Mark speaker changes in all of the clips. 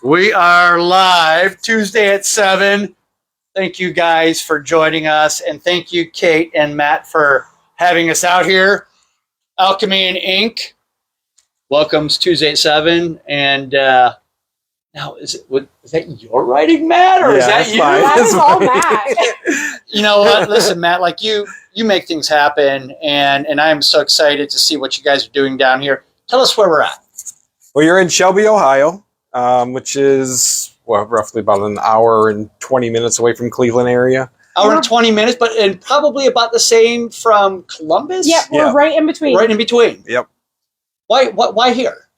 Speaker 1: We are live Tuesday at 7. Thank you guys for joining us, and thank you, Cait and Matt, for having us out here. Alchemy and Ink welcomes Tuesday at 7. And now, is that your writing, Matt, or is that you?
Speaker 2: That is all Matt.
Speaker 1: You know what? Listen, Matt, like you make things happen, and I'm so excited to see what you guys are doing down here. Tell us where we're at.
Speaker 3: Well, you're in Shelby, Ohio, which is roughly about an hour and 20 minutes away from Cleveland area.
Speaker 1: Hour and 20 minutes, and probably about the same from Columbus?
Speaker 2: Yep, we're right in between.
Speaker 1: Right in between.
Speaker 3: Yep.
Speaker 1: Why here?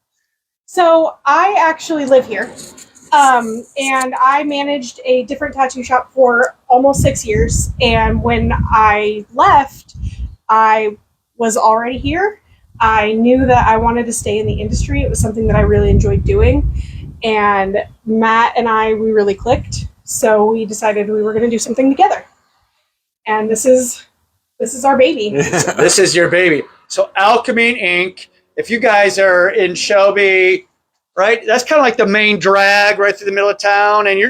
Speaker 2: So I actually live here, and I managed a different tattoo shop for almost 6 years. And when I left, I was already here. I knew that I wanted to stay in the industry. It was something that I really enjoyed doing. And Matt and we really clicked. So we decided we were going to do something together. And this is our baby.
Speaker 1: This is your baby. So Alchemy and Ink, if you guys are in Shelby, right, that's kind of like the main drag right through the middle of town. And you're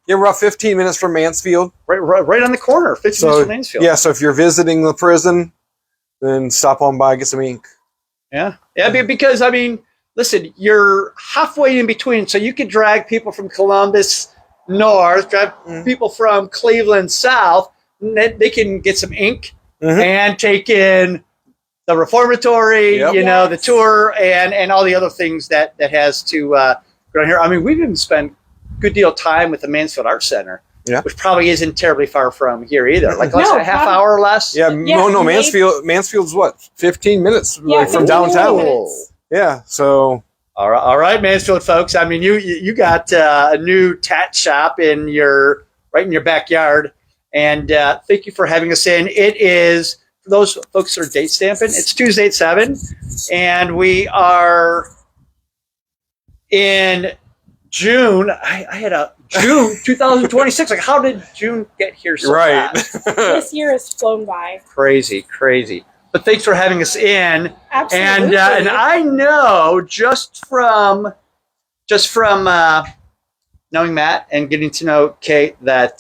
Speaker 3: about 15 minutes from Mansfield.
Speaker 1: Right on the corner, 15 minutes from Mansfield.
Speaker 3: Yeah, so if you're visiting the prison, then stop on by, get some ink.
Speaker 1: Yeah, because, I mean, listen, you're halfway in between, so you could drag people from Columbus north, drag people from Cleveland south, and they can get some ink and take in the reformatory, the tour, and all the other things that has to go on here. I mean, we've even spent a good deal of time with the Mansfield Arts Center. Yeah. Which probably isn't terribly far from here either. Like less than a half hour or less.
Speaker 3: Yeah, no, Mansfield's what, 15 minutes from downtown. Yeah, so
Speaker 1: all right, Mansfield folks. I mean, you got a new tat shop right in your backyard, and thank you for having us in. It is, for those folks that are date stamping, it's Tuesday at 7, and we are in June. I had a June 2026. Like, how did June get here so fast?
Speaker 2: This year has flown by.
Speaker 1: Crazy. But thanks for having us in.
Speaker 2: Absolutely.
Speaker 1: And I know just from knowing Matt and getting to know Cait that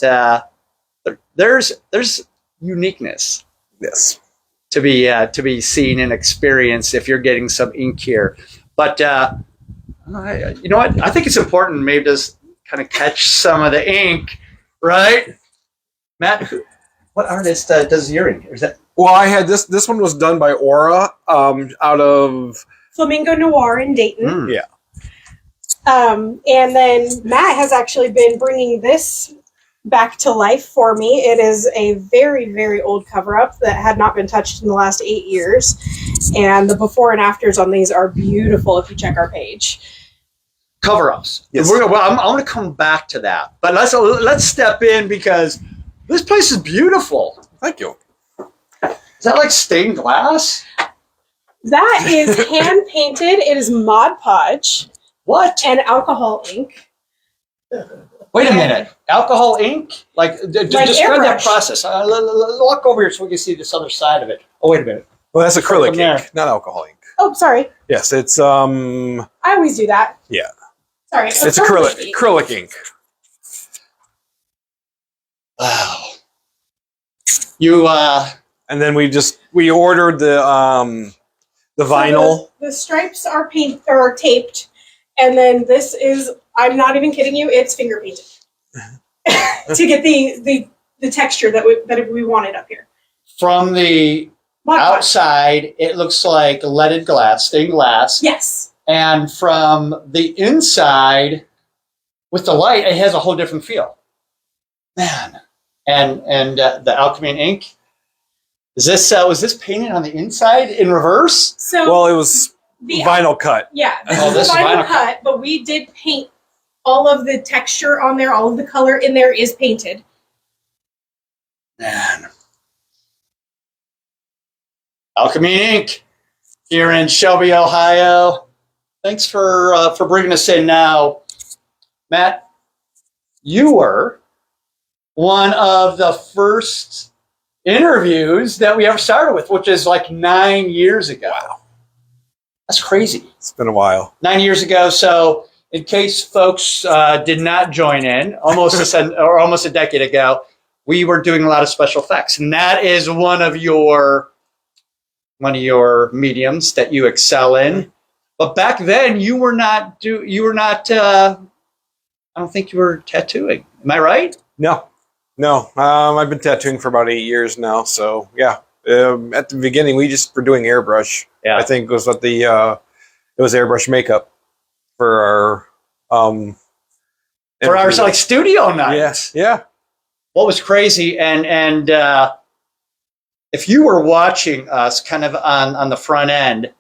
Speaker 1: there's uniqueness.
Speaker 3: Yes.
Speaker 1: To be seen and experienced if you're getting some ink here, but you know what? I think it's important maybe to kind of catch some of the ink, right? Matt, what artist does your ink? Or is that?
Speaker 3: Well, I had this one was done by Aura out of
Speaker 2: Flamingo Noir in Dayton.
Speaker 3: Yeah.
Speaker 2: And then Matt has actually been bringing this back to life for me. It is a very, very old cover-up that had not been touched in the last 8 years. And the before and afters on these are beautiful if you check our page.
Speaker 1: Cover-ups.
Speaker 3: Yes.
Speaker 1: I want to come back to that. But let's step in because this place is beautiful.
Speaker 3: Thank you.
Speaker 1: Is that like stained glass?
Speaker 2: That is hand-painted. It is Mod Podge.
Speaker 1: What?
Speaker 2: And alcohol ink.
Speaker 1: Wait a minute. Alcohol ink? Like describe that process. Walk over here so we can see this other side of it. Oh, wait a minute.
Speaker 3: Well, that's acrylic ink, not alcohol ink.
Speaker 2: Oh, sorry.
Speaker 3: Yes, it's
Speaker 2: I always do that.
Speaker 3: Yeah.
Speaker 2: Sorry.
Speaker 3: It's acrylic ink.
Speaker 1: Wow. You
Speaker 3: and then we ordered the vinyl.
Speaker 2: So the stripes are taped, and then this is, I'm not even kidding you, it's finger painted to get the texture that we wanted up here.
Speaker 1: From the outside, it looks like leaded glass, stained glass.
Speaker 2: Yes.
Speaker 1: And from the inside, with the light, it has a whole different feel. Man. And the Alchemy and Ink. Was this painted on the inside in reverse?
Speaker 2: So
Speaker 3: it was vinyl cut.
Speaker 2: Yeah, this is vinyl cut, but we did paint all of the texture on there, all of the color in there is painted.
Speaker 1: Man. Alchemy and Ink here in Shelby, Ohio. Thanks for bringing us in now. Matt, you were one of the first interviews that we ever started with, which is like 9 years ago.
Speaker 3: Wow.
Speaker 1: That's crazy.
Speaker 3: It's been a while.
Speaker 1: 9 years ago. So in case folks did not join in, almost a decade ago, we were doing a lot of special effects, and that is one of your mediums that you excel in. But back then, you were not. I don't think you were tattooing. Am I right?
Speaker 3: No. I've been tattooing for about 8 years now. So yeah, at the beginning we just were doing airbrush.
Speaker 1: Yeah.
Speaker 3: I think was what it was airbrush makeup for our
Speaker 1: like studio nights.
Speaker 3: Yeah.
Speaker 1: What was crazy, and if you were watching us kind of on the front end,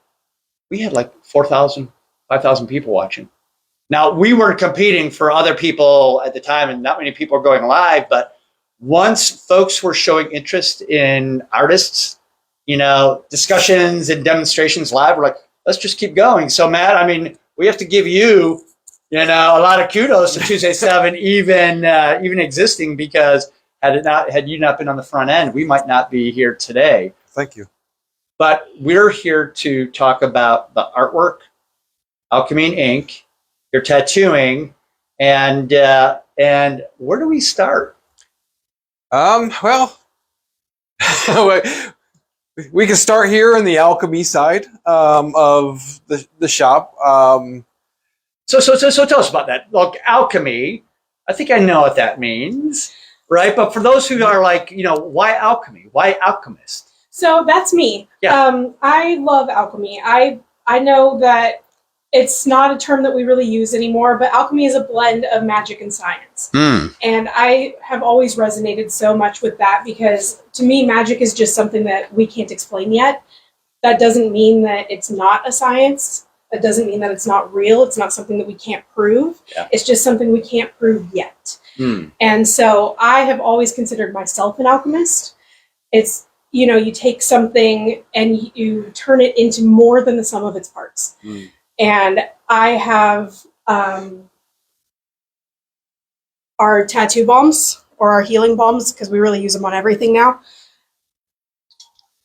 Speaker 1: we had like 4,000, 5,000 people watching. Now, we weren't competing for other people at the time, and not many people were going live, but once folks were showing interest in artists, discussions and demonstrations live, we're like, let's just keep going. So, Matt, I mean, we have to give you, a lot of kudos to Tuesday 7 even existing, because had you not been on the front end, we might not be here today.
Speaker 3: Thank you.
Speaker 1: But we're here to talk about the artwork, Alchemy and ink, your tattooing, and where do we start?
Speaker 3: Well, we can start here in the Alchemy side of the shop.
Speaker 1: So tell us about that. Look, Alchemy, I think I know what that means, right? But for those who are like, why Alchemy? Why alchemist?
Speaker 2: So that's me.
Speaker 1: Yeah.
Speaker 2: I love alchemy. I know that it's not a term that we really use anymore, but alchemy is a blend of magic and science. And I have always resonated so much with that, because to me, magic is just something that we can't explain yet. That doesn't mean that it's not a science. That doesn't mean that it's not real. It's not something that we can't prove.
Speaker 1: Yeah.
Speaker 2: It's just something we can't prove yet. And so I have always considered myself an alchemist. It's, you take something and you turn it into more than the sum of its parts. And I have our tattoo balms, or our healing balms, because we really use them on everything now.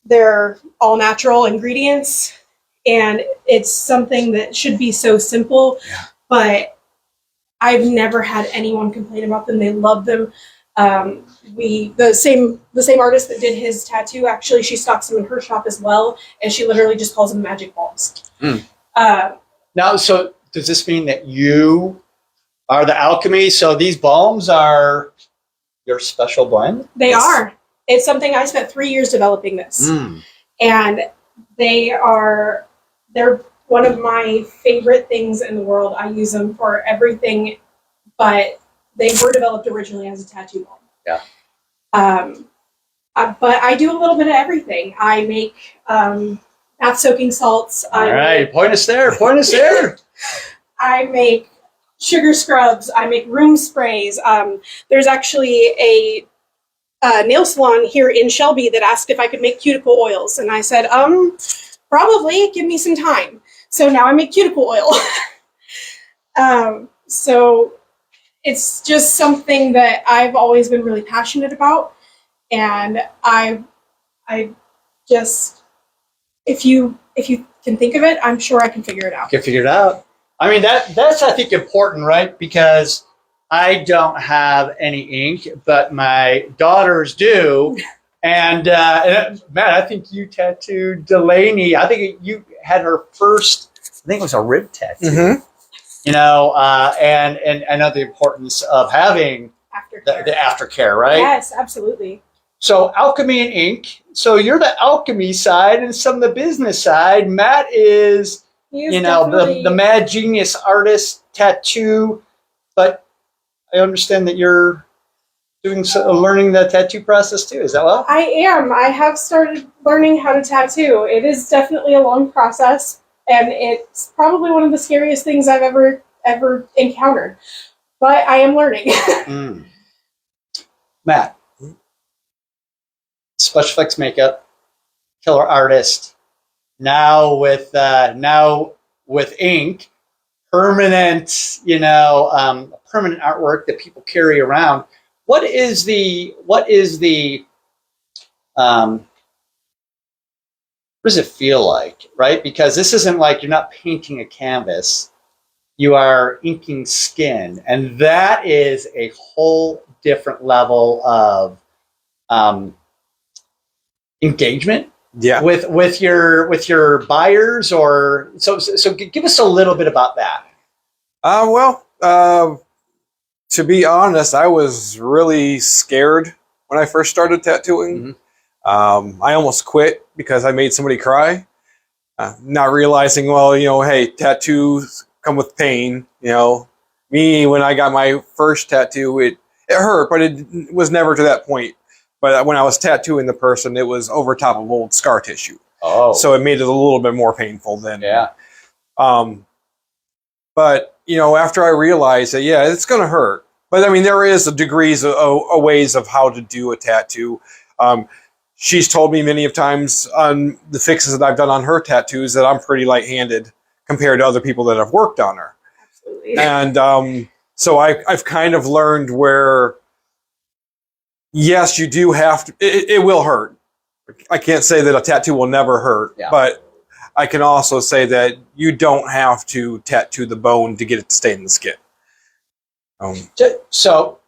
Speaker 2: They're all natural ingredients, and it's something that should be so simple, but I've never had anyone complain about them. They love them. The same artist that did his tattoo, actually, she stocks them in her shop as well, and she literally just calls them magic balms.
Speaker 1: Now, so does this mean that you are the Alchemy? So these balms are your special blend?
Speaker 2: They are. It's something I spent 3 years developing this. And they're one of my favorite things in the world. I use them for everything, but they were developed originally as a tattoo balm.
Speaker 1: Yeah.
Speaker 2: But I do a little bit of everything. I make bath soaking salts.
Speaker 1: All right, point us there.
Speaker 2: I make sugar scrubs. I make room sprays. There's actually a nail salon here in Shelby that asked if I could make cuticle oils, and I said, probably, give me some time. So now I make cuticle oil. So it's just something that I've always been really passionate about, and I just, if you can think of it, I'm sure I can figure it out.
Speaker 1: You can figure it out. I mean, that's I think important, right? Because I don't have any ink, but my daughters do. And Matt, I think you tattooed Delaney. I think you had her first, I think it was a rib tattoo. And I know the importance of having
Speaker 2: Aftercare.
Speaker 1: the aftercare, right?
Speaker 2: Yes, absolutely.
Speaker 1: So Alchemy and ink. So you're the alchemy side and some of the business side. Matt is, the mad genius artist, tattoo. But I understand that you're learning the tattoo process too. Is that well?
Speaker 2: I am. I have started learning how to tattoo. It is definitely a long process, and it's probably one of the scariest things I've ever encountered. But I am learning.
Speaker 1: Matt, special effects makeup, killer artist. Now with ink, permanent, permanent artwork that people carry around. What does it feel like, right? Because this isn't like you're not painting a canvas. you are inking skin, and that is a whole different level of engagement
Speaker 3: Yeah.
Speaker 1: with your buyers. Or so give us a little bit about that.
Speaker 3: To be honest, I was really scared when I first started tattooing. I almost quit because I made somebody cry, not realizing, well, hey, tattoos come with pain. Me, when I got my first tattoo, it hurt, but it was never to that point. But when I was tattooing the person, it was over top of old scar tissue.
Speaker 1: Oh,
Speaker 3: So it made it a little bit more painful then.
Speaker 1: yeah.
Speaker 3: But, after I realized that, yeah, it's going to hurt. But, I mean, there is a degrees of ways of how to do a tattoo. She's told me many of times on the fixes that I've done on her tattoos that I'm pretty light-handed compared to other people that have worked on her.
Speaker 2: Absolutely.
Speaker 3: And so I've kind of learned where, yes, you do have to, it will hurt. I can't say that a tattoo will never hurt, but I can also say that you don't have to tattoo the bone to get it to stay in the skin.
Speaker 1: So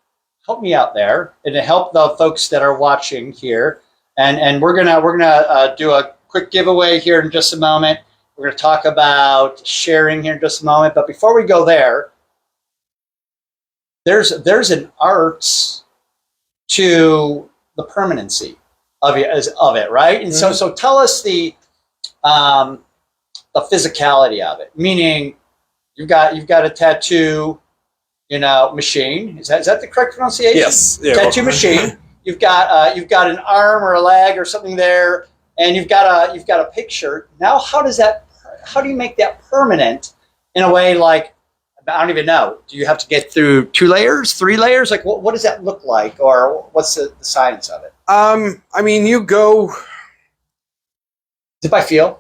Speaker 1: help me out there, and to help the folks that are watching here, and we're gonna do a quick giveaway here in just a moment. We're gonna talk about sharing here in just a moment, but before we go there, there's an art to the permanency of it, right? And so tell us the physicality of it. Meaning, you've got a tattoo, machine. Is that the correct pronunciation?
Speaker 3: Yes. Yeah,
Speaker 1: tattoo machine. You've got an arm or a leg or something there, and you've got a picture. Now, how do you make that permanent in a way like, I don't even know. Do you have to get through 2 layers, 3 layers? Like, what does that look like, or what's the science of it?
Speaker 3: I mean, you go.
Speaker 1: Is it by feel?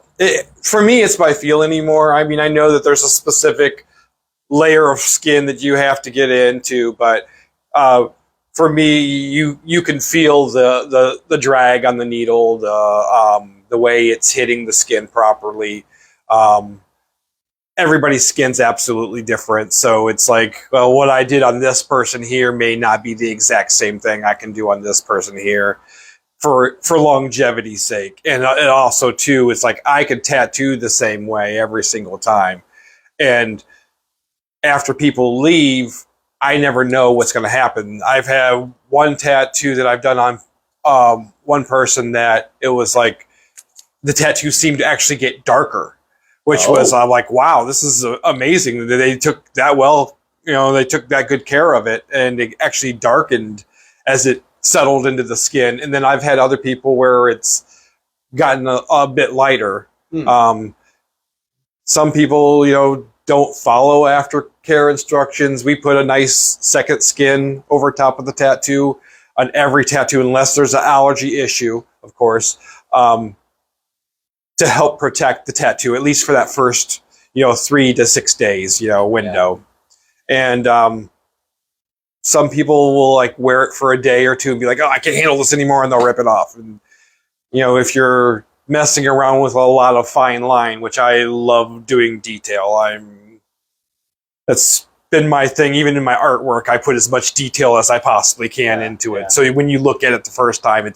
Speaker 3: For me, it's by feel anymore. I mean, I know that there's a specific layer of skin that you have to get into, but for me, you can feel the drag on the needle, the way it's hitting the skin properly. Everybody's skin's absolutely different, so it's like, well, what I did on this person here may not be the exact same thing I can do on this person here. For longevity's sake, and also too, it's like I could tattoo the same way every single time, and after people leave, I never know what's going to happen. I've had one tattoo that I've done on one person that it was like the tattoo seemed to actually get darker, which was like, wow, this is amazing. They took that well, they took that good care of it, and it actually darkened as it settled into the skin. And then I've had other people where it's gotten a bit lighter. Some people, don't follow aftercare instructions. We put a nice second skin over top of the tattoo on every tattoo, unless there's an allergy issue, of course, to help protect the tattoo, at least for that first, 3 to 6 days, window. Yeah. And some people will like wear it for a day or two and be like, oh, I can't handle this anymore, and they'll rip it off. And, if you're messing around with a lot of fine line, which I love doing detail, that's been my thing. Even in my artwork, I put as much detail as I possibly can into it. So when you look at it the first time,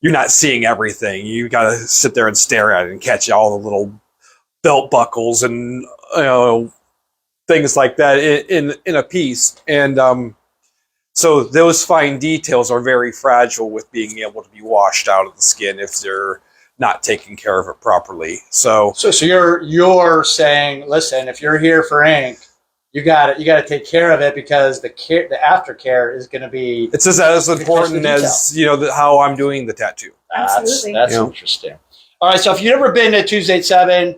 Speaker 3: you're not seeing everything. You got to sit there and stare at it and catch all the little belt buckles and, things like that in a piece. And so those fine details are very fragile with being able to be washed out of the skin if they're not taking care of it properly. So
Speaker 1: you're saying, listen, if you're here for ink, you got to take care of it, because the aftercare is going to be,
Speaker 3: it's as important as how I'm doing the tattoo.
Speaker 1: That's interesting. All right, so if you've never been to Tuesday at 7,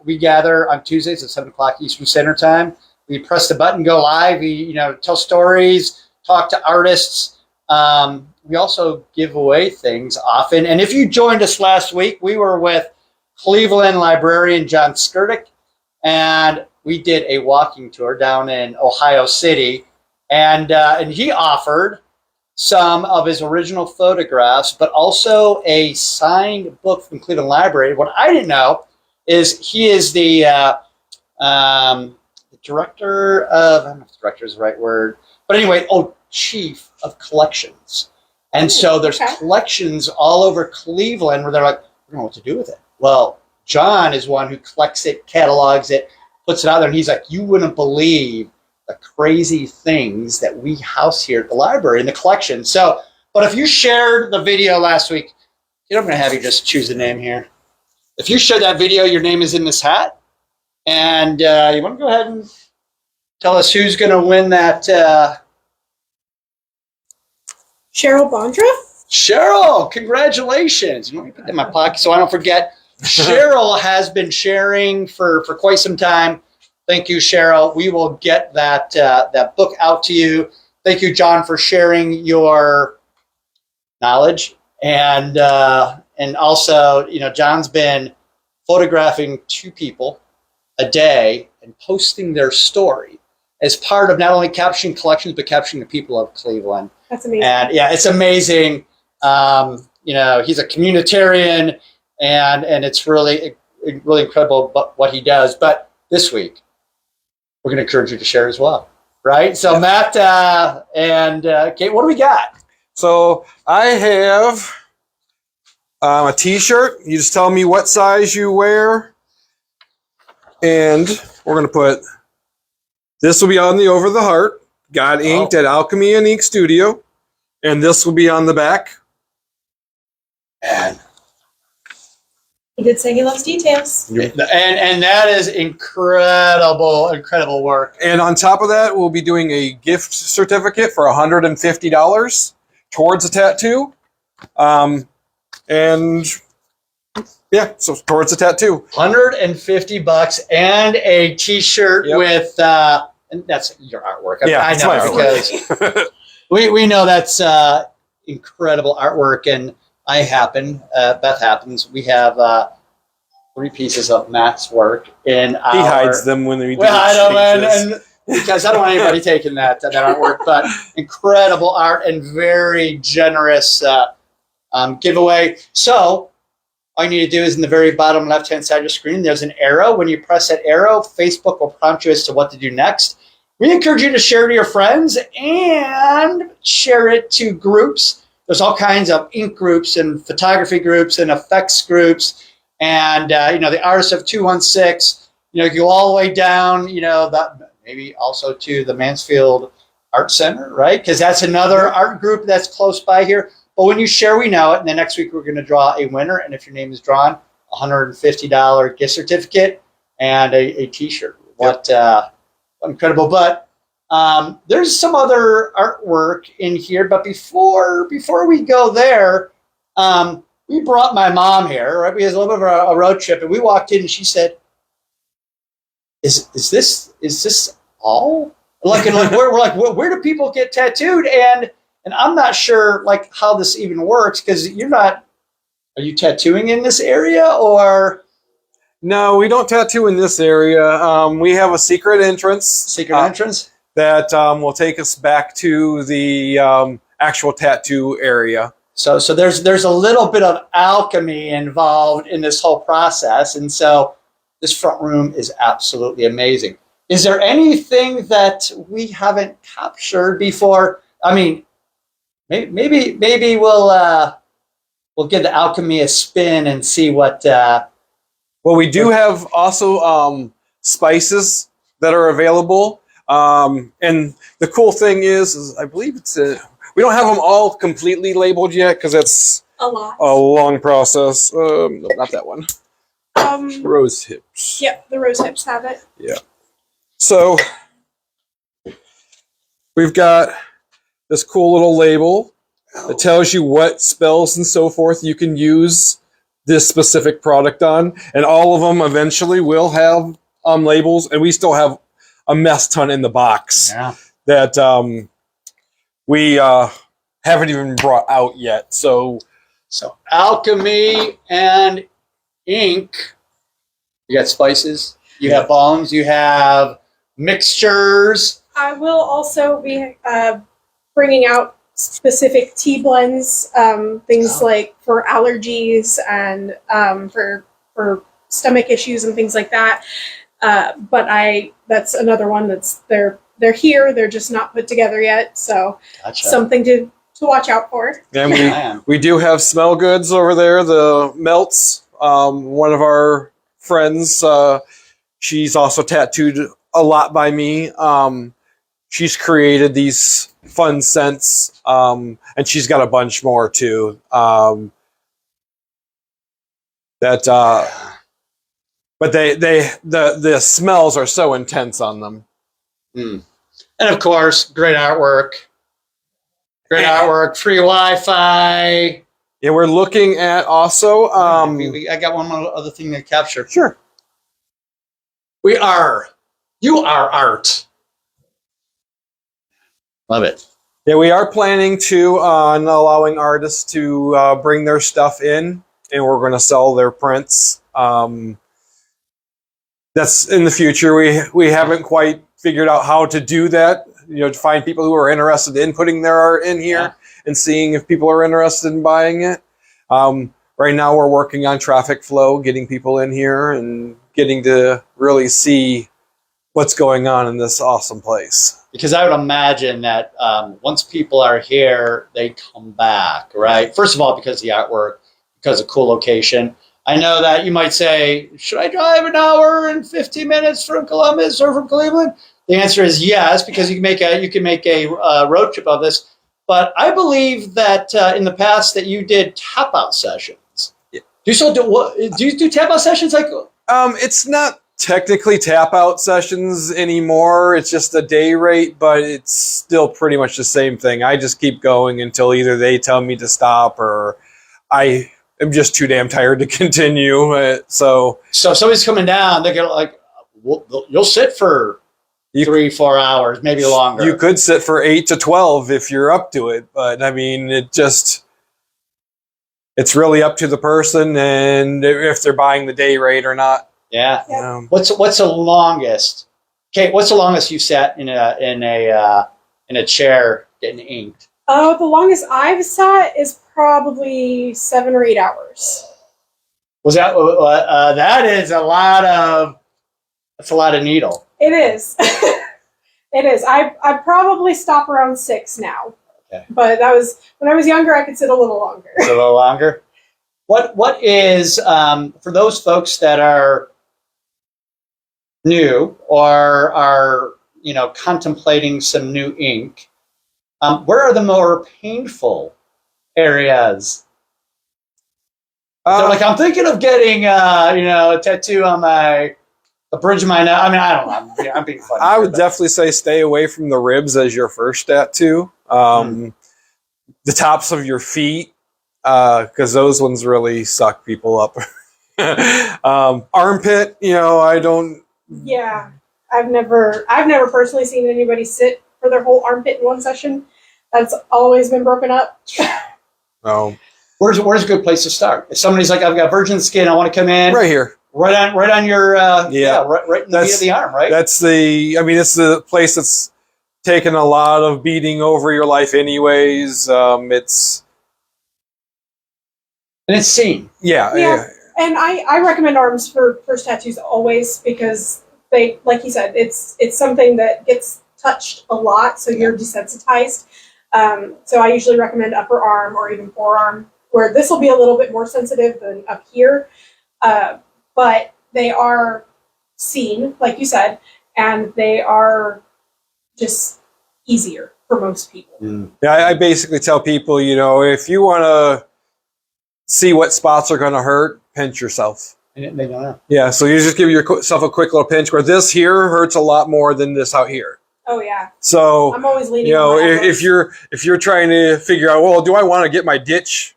Speaker 1: we gather on Tuesdays at 7 o'clock Eastern Standard Time. We press the button, go live. We tell stories, talk to artists. We also give away things often. And if you joined us last week, we were with Cleveland librarian John Skirdick, and we did a walking tour down in Ohio City, and he offered some of his original photographs, but also a signed book from Cleveland Library. What I didn't know is he is the the director of, I don't know if director is the right word, but anyway, chief of collections. And so there's collections all over Cleveland where they're like, I don't know what to do with it. Well, John is one who collects it, catalogs it, puts it out there, and he's like, you wouldn't believe the crazy things that we house here at the library in the collection. So, but if you shared the video last week, I'm going to have you just choose the name here. If you shared that video, your name is in this hat. And you want to go ahead and tell us who's going to win that?
Speaker 2: Cheryl Bondra?
Speaker 1: Cheryl, congratulations. Let me put that in my pocket so I don't forget. Cheryl has been sharing for quite some time. Thank you, Cheryl. We will get that book out to you. Thank you, John, for sharing your knowledge. And also, John's been photographing 2 people a day and posting their story as part of not only capturing collections, but capturing the people of Cleveland.
Speaker 2: That's amazing.
Speaker 1: And yeah, it's amazing. He's a communitarian, and it's really incredible what he does. But this week, we're going to encourage you to share as well, right? So Matt and Cait, what do we got?
Speaker 3: So I have a T-shirt. You just tell me what size you wear, and we're going to put, this will be on the over the heart, got inked at Alchemy and Ink Studio, and this will be on the back.
Speaker 1: And
Speaker 2: he did say he loves details.
Speaker 1: And that is incredible work.
Speaker 3: And on top of that, we'll be doing a gift certificate for $150 towards a tattoo. And yeah, so towards a tattoo.
Speaker 1: $150 and a T-shirt with, and that's your artwork. I know because we know that's incredible artwork, and Beth happens. We have 3 pieces of Matt's work in our. He
Speaker 3: hides them when we do
Speaker 1: and because I don't want anybody taking that artwork, but incredible art and very generous giveaway. So all you need to do is in the very bottom left-hand side of your screen, there's an arrow. When you press that arrow, Facebook will prompt you as to what to do next. We encourage you to share it to your friends and share it to groups. There's all kinds of ink groups and photography groups and effects groups. And, the Artists of 216, you go all the way down, maybe also to the Mansfield Art Center, right? Because that's another art group that's close by here. But when you share, we know it. And then next week, we're going to draw a winner. And if your name is drawn, $150 gift certificate and a T-shirt. What incredible. But there's some other artwork in here. But before we go there, we brought my mom here, right? We had a little bit of a road trip. And we walked in and she said, is this all? We're like, where do people get tattooed? And I'm not sure how this even works because are you tattooing in this area or?
Speaker 3: No, we don't tattoo in this area. We have a secret entrance. That will take us back to the actual tattoo area.
Speaker 1: So there's a little bit of alchemy involved in this whole process. And so this front room is absolutely amazing. Is there anything that we haven't captured before? I mean, maybe we'll give the alchemy a spin and see what.
Speaker 3: Well, we do have also spices that are available, and the cool thing is I believe we don't have them all completely labeled yet because that's
Speaker 2: a
Speaker 3: long process. No, not that one. Rose hips.
Speaker 2: Yep, the rose hips have it.
Speaker 3: Yeah. So we've got this cool little label that tells you what spells and so forth you can use this specific product on, and all of them eventually will have labels, and we still have a mess ton in the box that we haven't even brought out yet. So
Speaker 1: alchemy and ink. You got spices. You have balms. You have mixtures.
Speaker 2: I will also be bringing out specific tea blends, things like for allergies and for stomach issues and things like that. But that's another one they're here. They're just not put together yet. So
Speaker 1: Gotcha.
Speaker 2: something to watch out for.
Speaker 3: And we do have smell goods over there, the melts. One of our friends, she's also tattooed a lot by me. She's created these fun scents, and she's got a bunch more too. But the smells are so intense on them.
Speaker 1: Mm. And of course, great artwork. Great artwork, free Wi-Fi.
Speaker 3: Yeah, we're looking at also.
Speaker 1: I got one more other thing to capture.
Speaker 3: Sure.
Speaker 1: You are art. Love it.
Speaker 3: Yeah, we are planning to on allowing artists to bring their stuff in, and we're going to sell their prints. That's in the future. We haven't quite figured out how to do that. To find people who are interested in putting their art in here and seeing if people are interested in buying it. Right now, we're working on traffic flow, getting people in here and getting to really see what's going on in this awesome place.
Speaker 1: Because I would imagine that once people are here, they come back, right? First of all, because of the artwork, because of cool location. I know that you might say, should I drive an hour and 15 minutes from Columbus or from Cleveland? The answer is yes, because you can make a road trip of this. But I believe that in the past that you did tap out sessions.
Speaker 3: Yeah.
Speaker 1: Do you do tap out sessions like?
Speaker 3: It's not technically tap out sessions anymore. It's just a day rate, but it's still pretty much the same thing. I just keep going until either they tell me to stop or I am just too damn tired to continue. So
Speaker 1: if somebody's coming down, they're gonna you'll sit for 3-4 hours, maybe longer.
Speaker 3: You could sit for 8 to 12 if you're up to it, but I mean, it's really up to the person and if they're buying the day rate or not.
Speaker 1: Yeah. What's the longest? Cait, what's the longest you sat in a chair getting inked?
Speaker 2: Oh, the longest I've sat is probably 7 or 8 hours.
Speaker 1: Was that that's a lot of needle.
Speaker 2: It is. It is. I probably stop around 6 now.
Speaker 1: Okay.
Speaker 2: But that was when I was younger. I could sit a little longer.
Speaker 1: A little longer. What is for those folks that are new or are contemplating some new ink? Where are the more painful areas? So I'm thinking of getting a tattoo on the bridge of my nose. I mean, I don't know. I'm being funny.
Speaker 3: I would definitely say stay away from the ribs as your first tattoo. The tops of your feet, because those ones really suck people up. Armpit, I don't.
Speaker 2: Yeah, I've never personally seen anybody sit for their whole armpit in one session. That's always been broken up.
Speaker 3: No.
Speaker 1: Where's a good place to start? If somebody's like, I've got virgin skin, I want to come in.
Speaker 3: Right here.
Speaker 1: Right on your right in the beat of the arm, right?
Speaker 3: It's the place that's taken a lot of beating over your life anyways. It's
Speaker 1: seen.
Speaker 3: Yeah.
Speaker 2: And I recommend arms for first tattoos always because they, like you said, it's something that gets touched a lot, so you're desensitized. So I usually recommend upper arm or even forearm, where this will be a little bit more sensitive than up here. But they are seen, like you said, and they are just easier for most people.
Speaker 3: Yeah, I basically tell people, if you want to see what spots are going to hurt, pinch yourself.
Speaker 1: They don't know.
Speaker 3: Yeah, so you just give yourself a quick little pinch where this here hurts a lot more than this out here.
Speaker 2: Oh yeah.
Speaker 3: So
Speaker 2: I'm always leaning. On
Speaker 3: if you're trying to figure out, well, do I want to get my ditch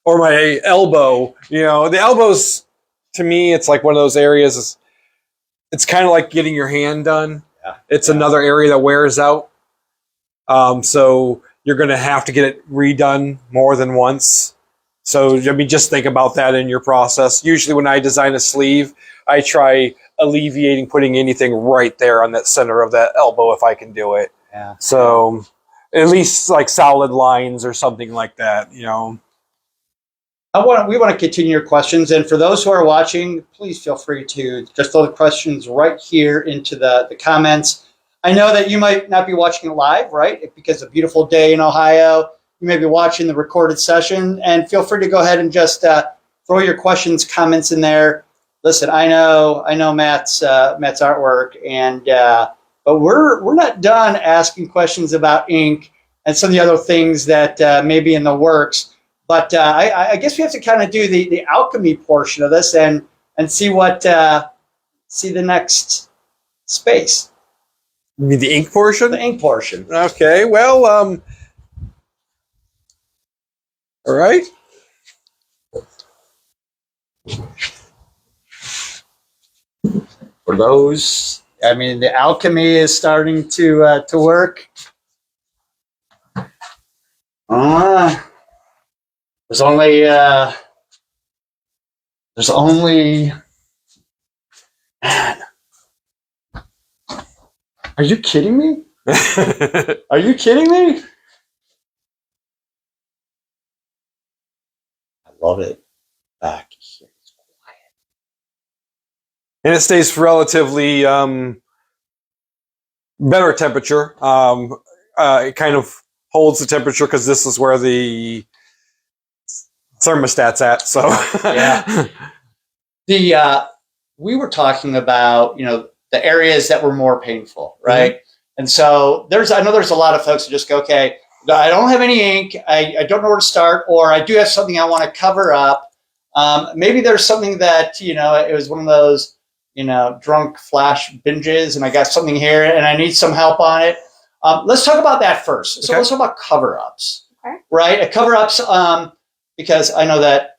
Speaker 3: or my elbow? The elbows, to me, it's like one of those areas. It's kind of like getting your hand done.
Speaker 1: Yeah.
Speaker 3: It's another area that wears out. So you're going to have to get it redone more than once. So, just think about that in your process. Usually when I design a sleeve, I try alleviating putting anything right there on that center of that elbow if I can do it.
Speaker 1: Yeah.
Speaker 3: So at least like solid lines or something like that,
Speaker 1: We want to continue your questions, and for those who are watching, please feel free to just throw the questions right here into the comments. I know that you might not be watching it live, right? Because it's a beautiful day in Ohio. You may be watching the recorded session, and feel free to go ahead and just throw your questions, comments in there. Listen, I know Matt's artwork, and but we're not done asking questions about ink and some of the other things that may be in the works. But I guess we have to kind of do the alchemy portion of this and see see the next space.
Speaker 3: You mean the ink portion?
Speaker 1: The ink portion.
Speaker 3: Okay. Well, all right.
Speaker 1: For those, I mean, the alchemy is starting to work. There's only, man. Are you kidding me? Are you kidding me? I love it. Back here. It's quiet.
Speaker 3: And it stays relatively better temperature. It kind of holds the temperature because this is where the thermostat's at. So
Speaker 1: yeah. We were talking about, the areas that were more painful, right? Mm-hmm. And so I know there's a lot of folks who just go, okay, I don't have any ink. I don't know where to start, or I do have something I want to cover up. Maybe there's something that, it was one of those, drunk flash binges, and I got something here and I need some help on it. Let's talk about that first. So let's talk about cover-ups, right? Cover-ups, because I know that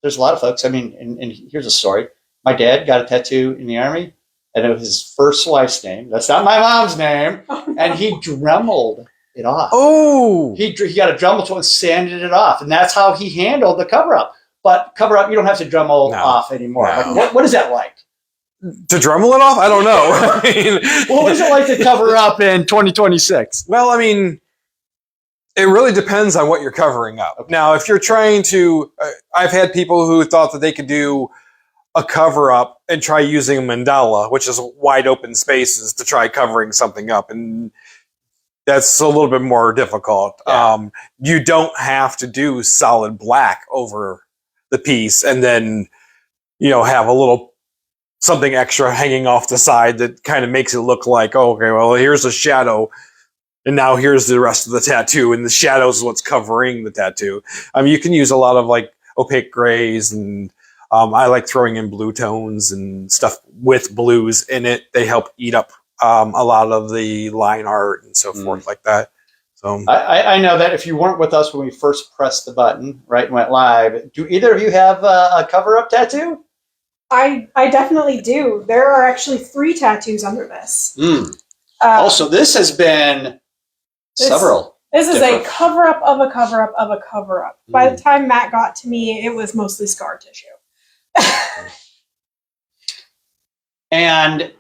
Speaker 1: there's a lot of folks. I mean, and here's a story. My dad got a tattoo in the Army, and it was his first wife's name. That's not my mom's name. Oh, no. And he dremeled it off.
Speaker 3: Oh!
Speaker 1: He got a Dremel tool and sanded it off, and that's how he handled the cover-up. But cover-up, you don't have to Dremel off anymore.
Speaker 3: No.
Speaker 1: Like, what is that like?
Speaker 3: To Dremel it off? I don't know. I mean,
Speaker 1: what is it like to cover up in 2026?
Speaker 3: Well, I mean, it really depends on what you're covering up. Okay. Now, if you're trying to, I've had people who thought that they could do a cover up and try using a mandala, which is wide open spaces, to try covering something up. And that's a little bit more difficult. Yeah. You don't have to do solid black over the piece and then, have a little something extra hanging off the side that kind of makes it look like, oh, okay, well, here's a shadow. And now here's the rest of the tattoo, and the shadows is what's covering the tattoo. I mean, you can use a lot of like opaque grays, and I like throwing in blue tones and stuff with blues in it. They help eat up a lot of the line art and so forth like that. So
Speaker 1: I know that if you weren't with us when we first pressed the button, right, and went live, do either of you have a cover-up tattoo?
Speaker 2: I definitely do. There are actually 3 tattoos under this.
Speaker 1: Also, this has been several.
Speaker 2: This is a cover-up of a cover-up of a cover-up. By the time Matt got to me, it was mostly scar tissue.
Speaker 1: And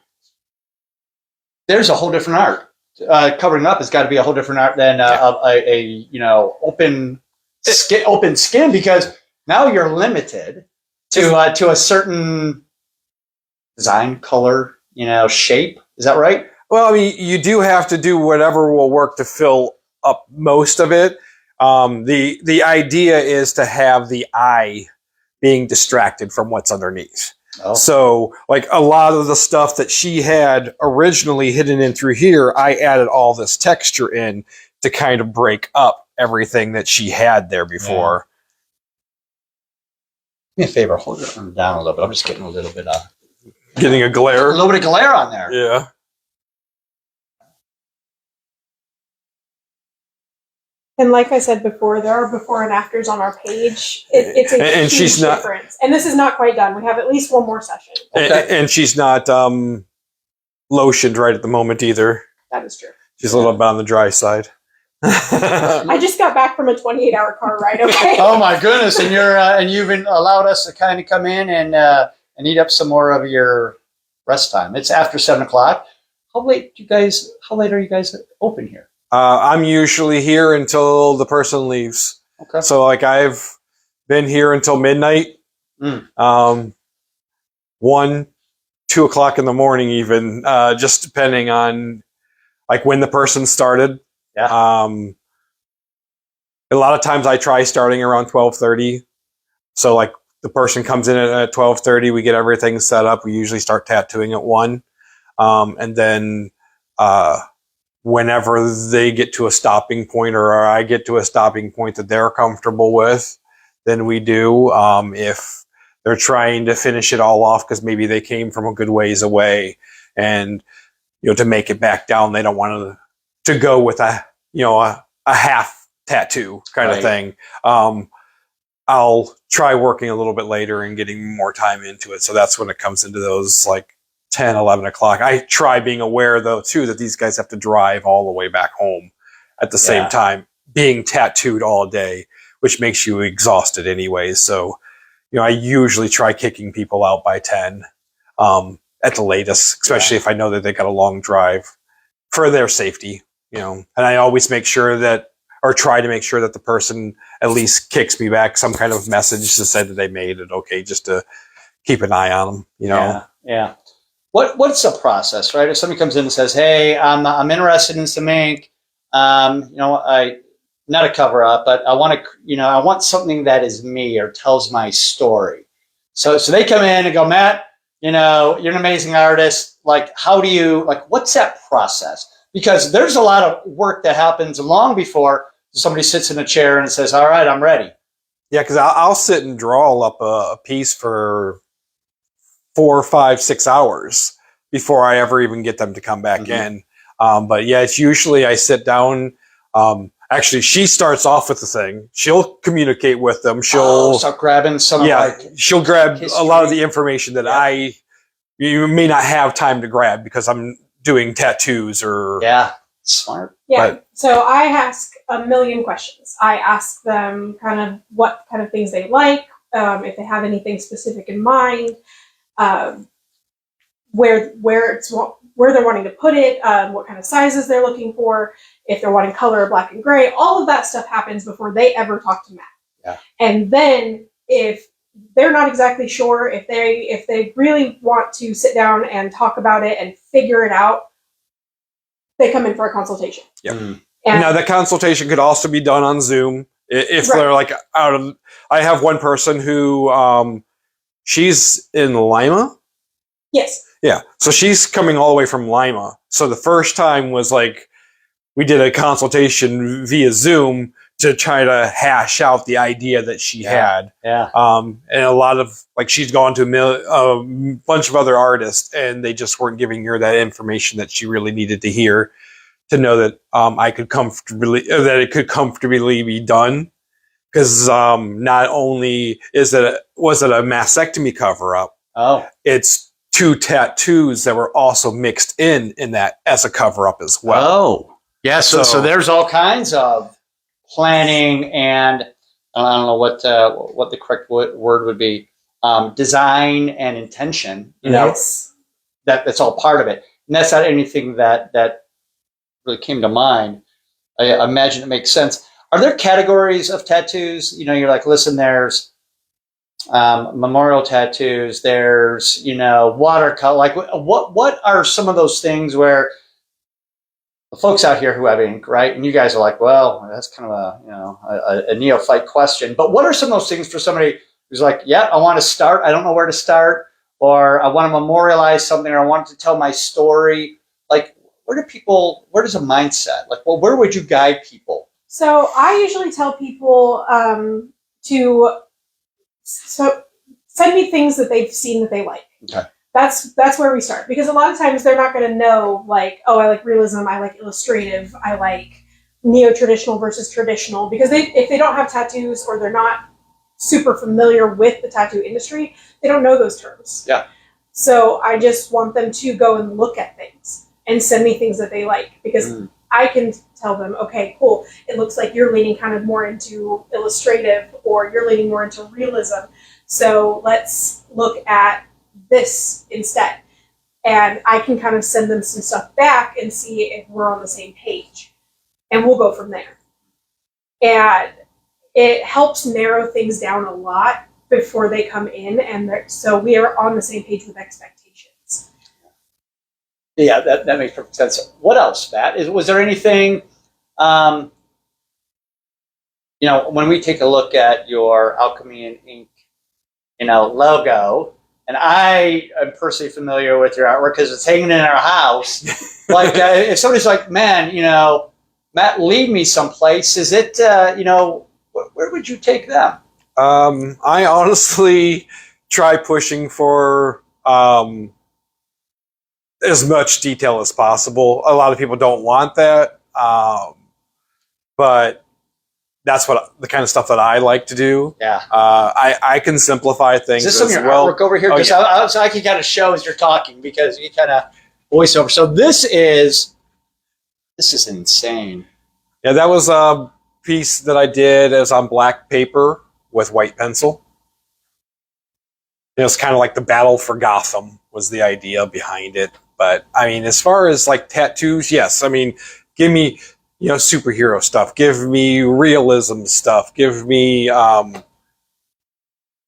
Speaker 1: there's a whole different art. Covering up has got to be a whole different art than open skin, because now you're limited to a certain design, color, shape. Is that right?
Speaker 3: Well, I mean, you do have to do whatever will work to fill up most of it. The idea is to have the eye being distracted from what's underneath. Oh. So, like a lot of the stuff that she had originally hidden in through here, I added all this texture in to kind of break up everything that she had there before.
Speaker 1: Do me a favor, hold it down a little bit. I'm just getting a little bit
Speaker 3: getting a glare.
Speaker 1: A little bit of glare on there.
Speaker 3: Yeah.
Speaker 2: And like I said before, there are before and afters on our page. It's a huge difference. And this is not quite done. We have at least one more session.
Speaker 3: Okay. And she's not lotioned right at the moment either.
Speaker 2: That is true.
Speaker 3: She's a little bit on the dry side.
Speaker 2: I just got back from a 28-hour car ride, okay?
Speaker 1: Oh my goodness. And you've allowed us to kind of come in and eat up some more of your rest time. It's after 7 o'clock. How late are you guys open here?
Speaker 3: I'm usually here until the person leaves.
Speaker 1: Okay.
Speaker 3: So like I've been here until midnight. 1, 2 o'clock in the morning, even just depending on like when the person started.
Speaker 1: Yeah.
Speaker 3: A lot of times I try starting around 12:30. So like the person comes in at 12:30, we get everything set up. We usually start tattooing at 1. And then whenever they get to a stopping point or I get to a stopping point that they're comfortable with, then we do. If they're trying to finish it all off because maybe they came from a good ways away and, to make it back down, they don't want to go with a half tattoo kind of thing. I'll try working a little bit later and getting more time into it. So that's when it comes into those like 10, 11 o'clock. I try being aware though too that these guys have to drive all the way back home at the same time, being tattooed all day, which makes you exhausted anyways. So, I usually try kicking people out by 10 at the latest, especially if I know that they got a long drive for their safety, and I always make sure that, or try to make sure that the person at least kicks me back some kind of message to say that they made it okay, just to keep an eye on them,
Speaker 1: Yeah. What's the process, right? If somebody comes in and says, "Hey, I'm interested in some ink, I not a cover up, but I want to, I want something that is me or tells my story." So they come in and go, "Matt, you're an amazing artist. Like, how do you what's that process?" Because there's a lot of work that happens long before somebody sits in a chair and says, "All right, I'm ready."
Speaker 3: Yeah, because I'll sit and draw up a piece for 4, 5, 6 hours before I ever even get them to come back in. But yeah, it's usually I sit down. Actually, she starts off with the thing. She'll communicate with them. She'll
Speaker 1: start grabbing some.
Speaker 3: She'll grab
Speaker 1: history.
Speaker 3: A lot of the information that you may not have time to grab because I'm doing tattoos or
Speaker 1: smart.
Speaker 2: Yeah. So I ask a million questions. I ask them kind of what kind of things they like, if they have anything specific in mind, where they're wanting to put it, what kind of sizes they're looking for, if they're wanting color, black and gray. All of that stuff happens before they ever talk to Matt.
Speaker 1: Yeah.
Speaker 2: And then if they're not exactly sure, if they really want to sit down and talk about it and figure it out, they come in for a consultation.
Speaker 3: Yeah. Now the consultation could also be done on Zoom if they're like out of. I have one person who she's in Lima.
Speaker 2: Yes.
Speaker 3: Yeah. So she's coming all the way from Lima. So the first time was like we did a consultation via Zoom to try to hash out the idea that she had.
Speaker 1: Yeah.
Speaker 3: And a lot of she's gone to a bunch of other artists, and they just weren't giving her that information that she really needed to hear to know that it could comfortably be done. Because not only was it a mastectomy cover up, it's 2 tattoos that were also mixed in that as a cover up as well.
Speaker 1: Oh, yeah. So there's all kinds of planning and I don't know what the correct word would be. Design and intention.
Speaker 2: Yes.
Speaker 1: That's all part of it, and that's not anything that really came to mind. I imagine it makes sense. Are there categories of tattoos? You're like, listen, there's memorial tattoos. There's watercolor. Like, what are some of those things where the folks out here who have ink, right? And you guys are like, well, that's kind of a neophyte question. But what are some of those things for somebody who's like, yeah, I want to start. I don't know where to start, or I want to memorialize something, or I want to tell my story. Like, where does a mindset? Like, well, where would you guide people?
Speaker 2: So I usually tell people to send me things that they've seen that they like.
Speaker 1: Okay.
Speaker 2: That's where we start, because a lot of times they're not going to know, like, oh, I like realism, I like illustrative, I like neo-traditional versus traditional, because if they don't have tattoos or they're not super familiar with the tattoo industry, they don't know those terms.
Speaker 1: Yeah.
Speaker 2: So I just want them to go and look at things and send me things that they like, because I can tell them, okay, cool, it looks like you're leaning kind of more into illustrative, or you're leaning more into realism. So let's look at this instead. And I can kind of send them some stuff back and see if we're on the same page. And we'll go from there. And it helps narrow things down a lot before they come in, and so we are on the same page with expectations.
Speaker 1: Yeah, that makes perfect sense. What else, Matt? Was there anything, when we take a look at your Alchemy and Ink, logo, and I am personally familiar with your artwork because it's hanging in our house. Like, if somebody's like, man, Matt, lead me someplace, is it, where would you take them?
Speaker 3: I honestly try pushing for as much detail as possible. A lot of people don't want that, but that's the kind of stuff that I like to do.
Speaker 1: Yeah.
Speaker 3: I can simplify things.
Speaker 1: Is this some of your artwork over here? Because I can kind of show as you're talking because you kind of voice over. So this is insane.
Speaker 3: Yeah, that was a piece that I did. It was on black paper with white pencil. It was kind of like the battle for Gotham was the idea behind it. But I mean, as far as like tattoos, yes. I mean, give me, superhero stuff. Give me realism stuff. Give me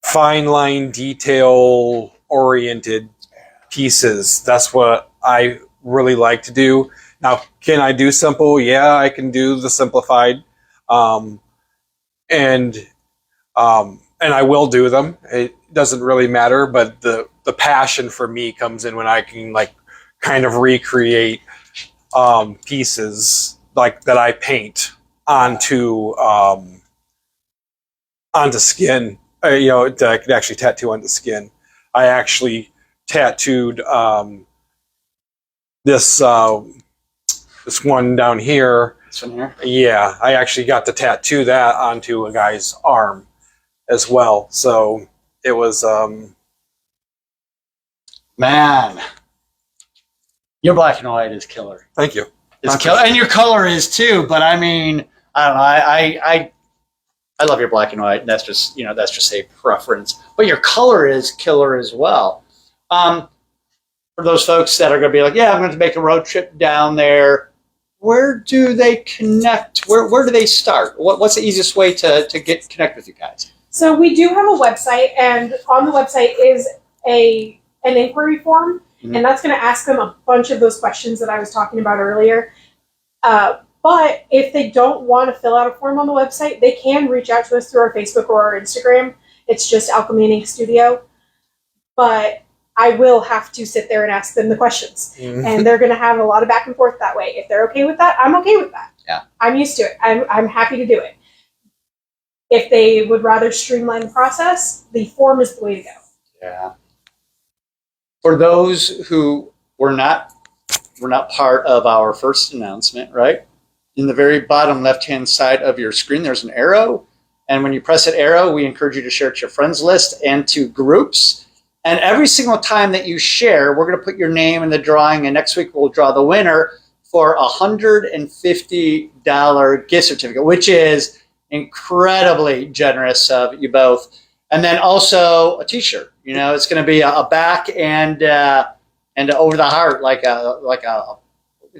Speaker 3: fine line detail oriented pieces. That's what I really like to do. Now, can I do simple? Yeah, I can do the simplified. And I will do them. It doesn't really matter, but the passion for me comes in when I can kind of recreate pieces like that I paint onto skin. That I could actually tattoo onto skin. I actually tattooed this one down here.
Speaker 1: This one here?
Speaker 3: Yeah, I actually got to tattoo that onto a guy's arm as well. So it was
Speaker 1: man, your black and white is killer.
Speaker 3: Thank you.
Speaker 1: It's killer, and your color is too. But I mean, I don't know. I love your black and white. And that's just a preference. But your color is killer as well. For those folks that are going to be like, yeah, I'm going to make a road trip down there. Where do they connect? Where do they start? What's the easiest way to connect with you guys?
Speaker 2: So we do have a website, and on the website is an inquiry form, and that's going to ask them a bunch of those questions that I was talking about earlier. But if they don't want to fill out a form on the website, they can reach out to us through our Facebook or our Instagram. It's just Alchemy and Ink Studio. But I will have to sit there and ask them the questions. And they're going to have a lot of back and forth that way. If they're okay with that, I'm okay with that.
Speaker 1: Yeah.
Speaker 2: I'm used to it. I'm happy to do it. If they would rather streamline the process, the form is the way to go.
Speaker 1: Yeah. For those who were not part of our first announcement, right? In the very bottom left-hand side of your screen, there's an arrow. And when you press that arrow, we encourage you to share it to your friends list and to groups. And every single time that you share, we're going to put your name in the drawing. And next week, we'll draw the winner for a $150 gift certificate, which is incredibly generous of you both. And then also a T-shirt. It's going to be a back and over the heart, like a what do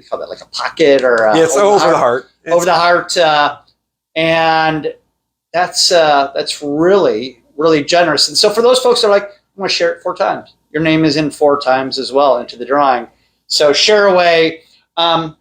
Speaker 1: you call that? Like a pocket or
Speaker 3: it's over the heart.
Speaker 1: Over the heart, and that's really, really generous. And so for those folks that are like, I'm going to share it 4 times. Your name is in 4 times as well into the drawing. So share away. Matt,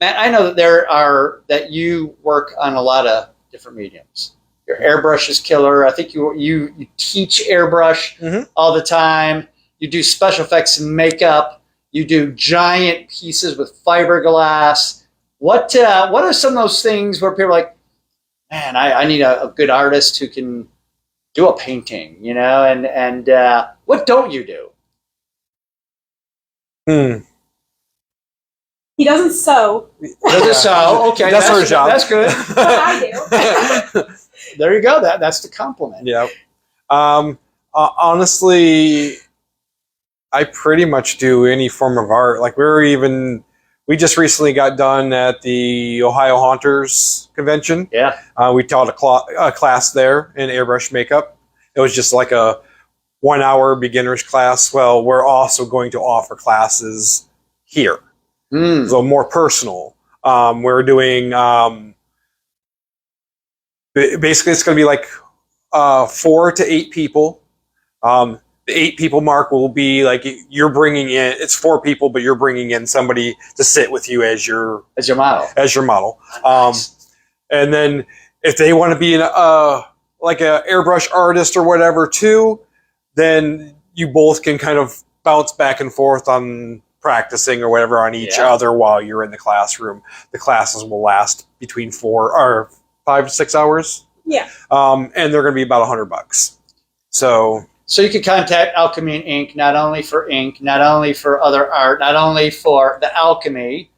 Speaker 1: I know that you work on a lot of different mediums. Your airbrush is killer. I think you teach airbrush all the time. You do special effects and makeup. You do giant pieces with fiberglass. What are some of those things where people are like, man, I need a good artist who can do a painting, and what don't you do?
Speaker 2: He doesn't sew.
Speaker 1: Doesn't sew. Okay,
Speaker 3: that's her job.
Speaker 1: That's good.
Speaker 2: But I do.
Speaker 1: There you go. That's the compliment.
Speaker 3: Yeah. Honestly, I pretty much do any form of art. Like we just recently got done at the Ohio Haunters convention.
Speaker 1: Yeah.
Speaker 3: We taught a class there in airbrush makeup. It was just like a 1-hour beginner's class. Well, we're also going to offer classes here. So more personal. We're doing Basically, it's going to be like 4 to 8 people. The 8 people mark will be like you're bringing in. It's 4 people, but you're bringing in somebody to sit with you as your model. And then if they want to be like a airbrush artist or whatever too, then you both can kind of bounce back and forth on practicing or whatever on each other while you're in the classroom. The classes will last between 5 to 6 hours.
Speaker 2: Yeah.
Speaker 3: And they're going to be about $100. So
Speaker 1: you can contact Alchemy and Ink, not only for ink, not only for other art, not only for the Alchemy,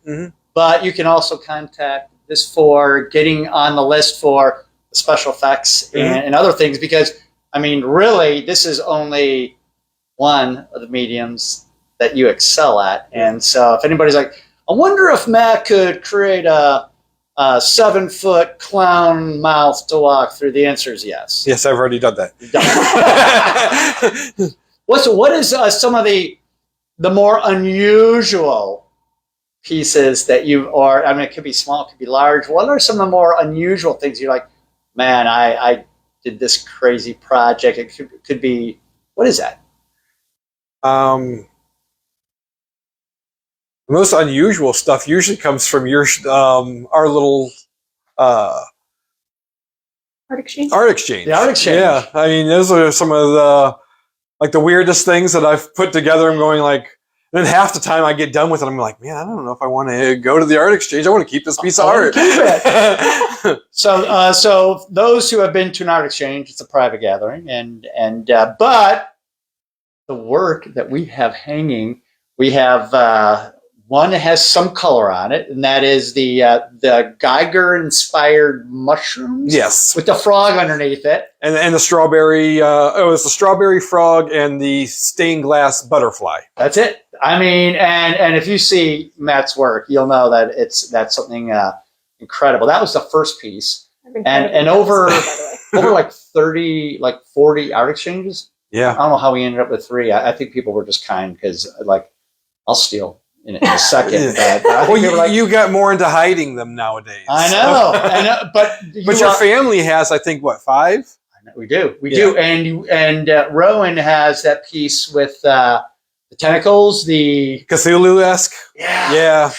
Speaker 1: but you can also contact this for getting on the list for the special effects and other things, because, I mean, really, this is only one of the mediums that you excel at. And so if anybody's like, I wonder if Matt could create a 7-foot clown mouth to walk through, the answer is yes.
Speaker 3: Yes, I've already done that.
Speaker 1: What is some of the more unusual pieces that it could be small, it could be large. What are some of the more unusual things you're like, man, I did this crazy project? It could be, what is that?
Speaker 3: The most unusual stuff usually comes from our little
Speaker 2: Art exchange.
Speaker 1: The art exchange.
Speaker 3: Yeah, I mean, those are some of the weirdest things that I've put together. I'm going like, and then half the time I get done with it, I'm like, man, I don't know if I want to go to the art exchange. I want to keep this piece of art.
Speaker 1: So those who have been to an art exchange, it's a private gathering, but the work that we have hanging, we have one that has some color on it, and that is the Geiger-inspired mushrooms.
Speaker 3: Yes,
Speaker 1: with the frog underneath it,
Speaker 3: and the strawberry. It was the strawberry frog and the stained glass butterfly.
Speaker 1: That's it. I mean, and if you see Matt's work, you'll know that that's something incredible. That was the first piece, and over like 30, like 40 art exchanges.
Speaker 3: Yeah,
Speaker 1: I don't know how we ended up with 3. I think people were just kind because, like, I'll steal in a second.
Speaker 3: Well, you got more into hiding them nowadays.
Speaker 1: I know, but
Speaker 3: your family has, I think, what, 5?
Speaker 1: I know, we do, and Rowan has that piece with the tentacles, the
Speaker 3: Cthulhu-esque.
Speaker 1: Yeah,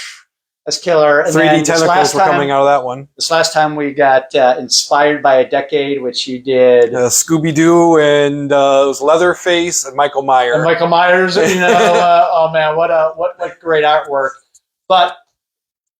Speaker 1: that's killer. And
Speaker 3: 3D tentacles were coming out of that one.
Speaker 1: This last time we got inspired by a decade, which you did
Speaker 3: Scooby-Doo and it was Leatherface and Michael Myers. Oh
Speaker 1: man, what great artwork! But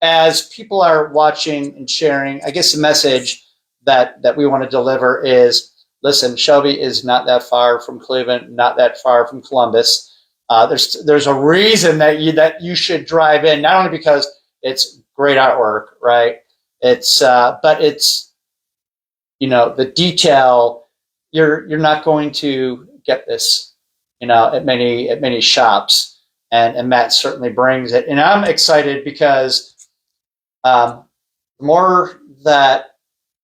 Speaker 1: as people are watching and sharing, I guess the message that we want to deliver is: listen, Shelby is not that far from Cleveland, not that far from Columbus. There's a reason that you should drive in, not only because it's great artwork, right? But it's, the detail. You're not going to get this, at many shops, and Matt certainly brings it. And I'm excited because the more that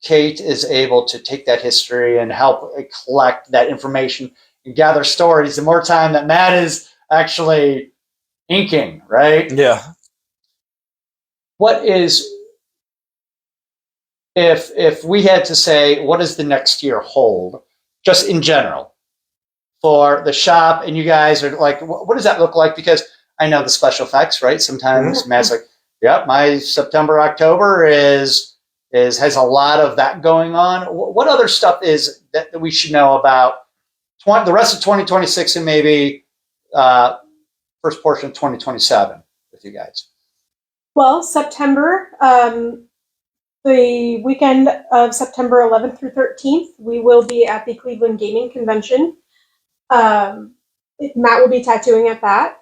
Speaker 1: Cait is able to take that history and help collect that information and gather stories, the more time that Matt is actually inking, right?
Speaker 3: Yeah.
Speaker 1: What is, if we had to say, what does the next year hold, just in general, for the shop? And you guys are like, what does that look like? Because I know the special effects, right? Sometimes Matt's like, yep, my September, October has a lot of that going on. What other stuff is that we should know about the rest of 2026 and maybe first portion of 2027 with you guys?
Speaker 2: Well, September, the weekend of September 11th through 13th, we will be at the Cleveland Gaming Convention. Matt will be tattooing at that.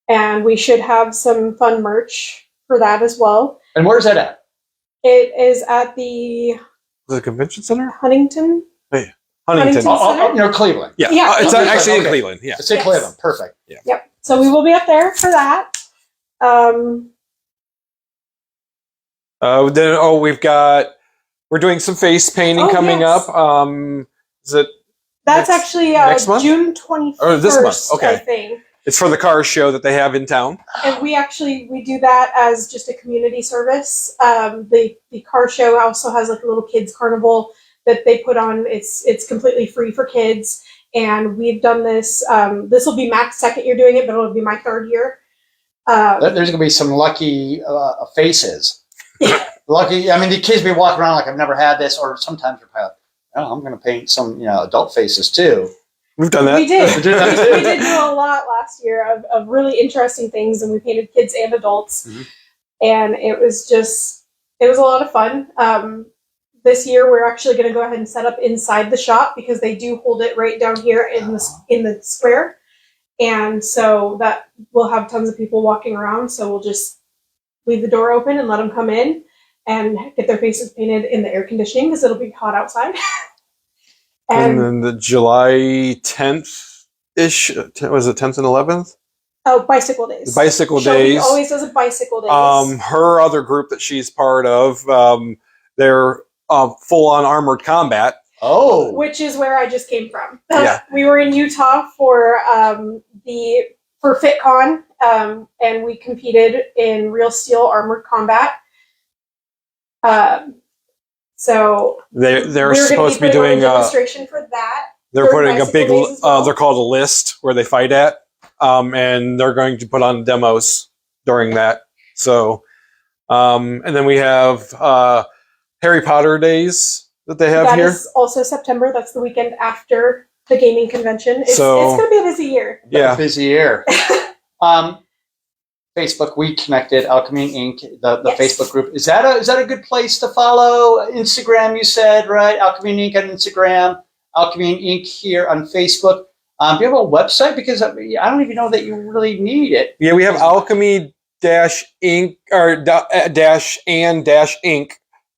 Speaker 2: And we should have some fun merch for that as well.
Speaker 1: And where's that at?
Speaker 2: It is at the
Speaker 3: convention center?
Speaker 2: Huntington.
Speaker 3: Hey, Huntington.
Speaker 1: Cleveland.
Speaker 3: Yeah, it's actually in Cleveland. Yeah,
Speaker 1: it's in Cleveland. Perfect.
Speaker 3: Yeah.
Speaker 2: Yep. So we will be up there for that.
Speaker 3: We're doing some face painting coming up. Is it?
Speaker 2: That's actually
Speaker 3: next month?
Speaker 2: June 21st.
Speaker 3: Or this month? Okay.
Speaker 2: I think.
Speaker 3: It's for the car show that they have in town.
Speaker 2: And we do that as just a community service. The car show also has like a little kids carnival that they put on. It's completely free for kids, and we've done this. This will be Mac's second year doing it, but it'll be my third year.
Speaker 1: There's going to be some lucky faces. Lucky. I mean, the kids be walking around like I've never had this, or sometimes you're probably like, oh, I'm going to paint some adult faces too.
Speaker 3: We've done that.
Speaker 2: We did. We did do a lot last year of really interesting things, and we painted kids and adults. Mm-hmm. And it was a lot of fun. This year, we're actually going to go ahead and set up inside the shop because they do hold it right down here in the square. And so that we'll have tons of people walking around. So we'll just leave the door open and let them come in and get their faces painted in the air conditioning because it'll be hot outside.
Speaker 3: And then the July 10th-ish, was it 10th and 11th?
Speaker 2: Oh, Bicycle Days.
Speaker 3: The Bicycle
Speaker 2: Shelby
Speaker 3: Days.
Speaker 2: always does a Bicycle Days.
Speaker 3: Her other group that she's part of, they're full-on armored combat.
Speaker 1: Oh.
Speaker 2: Which is where I just came from.
Speaker 3: Yeah.
Speaker 2: We were in Utah for FitCon, and we competed in real steel armored combat. So
Speaker 3: they're supposed to be doing
Speaker 2: a demonstration for that.
Speaker 3: They're putting a big. They're called a list where they fight at, and they're going to put on demos during that. So, and then we have Harry Potter Days that they have here. That is
Speaker 2: also September. That's the weekend after the gaming convention. It's going to be a busy year.
Speaker 1: Yeah, busy year. Facebook, we connected Alchemy Inc. The yes. Facebook group. Is that a good place to follow? Instagram, you said, right? Alchemy Inc. on Instagram, Alchemy Inc. here on Facebook. Do you have a website? Because I don't even know that you really need it.
Speaker 3: Yeah, we have Alchemy-Inc. or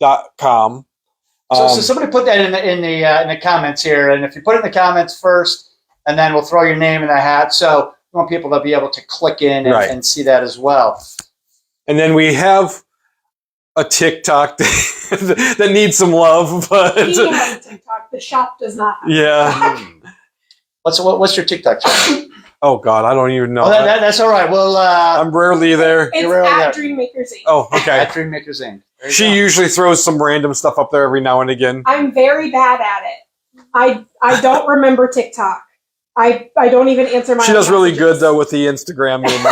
Speaker 3: -and-inc.com.
Speaker 1: So somebody put that in the comments here, and if you put it in the comments first, and then we'll throw your name in the hat. So we want people to be able to click in and see that as well.
Speaker 3: And then we have a TikTok that needs some love, but
Speaker 2: we have a TikTok. The shop does not have
Speaker 3: yeah.
Speaker 1: What's your TikTok channel?
Speaker 3: Oh God, I don't even know.
Speaker 1: Oh, that's all right. Well,
Speaker 3: I'm rarely there.
Speaker 2: It's at Dreammakers Inc.
Speaker 3: Oh, okay.
Speaker 1: At Dreammakers Inc.
Speaker 3: She usually throws some random stuff up there every now and again.
Speaker 2: I'm very bad at it. I don't remember TikTok. I don't even answer my.
Speaker 3: She does really good though with the Instagram and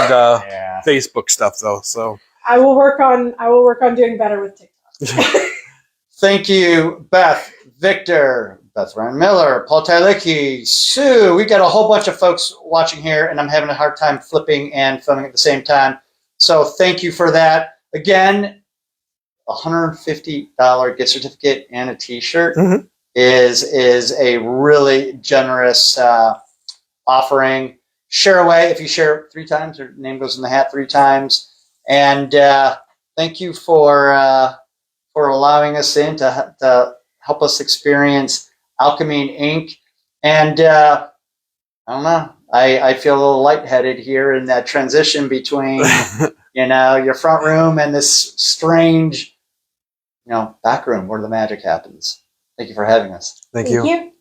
Speaker 3: Facebook stuff though. So
Speaker 2: I will work on doing better with TikTok.
Speaker 1: Thank you, Beth, Victor, Beth Ryan Miller, Paul Tylicki, Sue. We got a whole bunch of folks watching here, and I'm having a hard time flipping and filming at the same time. So thank you for that. Again, $150 gift certificate and a T-shirt is a really generous offering. Share away. If you share 3 times, your name goes in the hat 3 times. And thank you for allowing us in to help us experience Alchemy Inc. And I don't know. I feel a little lightheaded here in that transition between your front room and this strange back room where the magic happens. Thank you for having us.
Speaker 3: Thank you.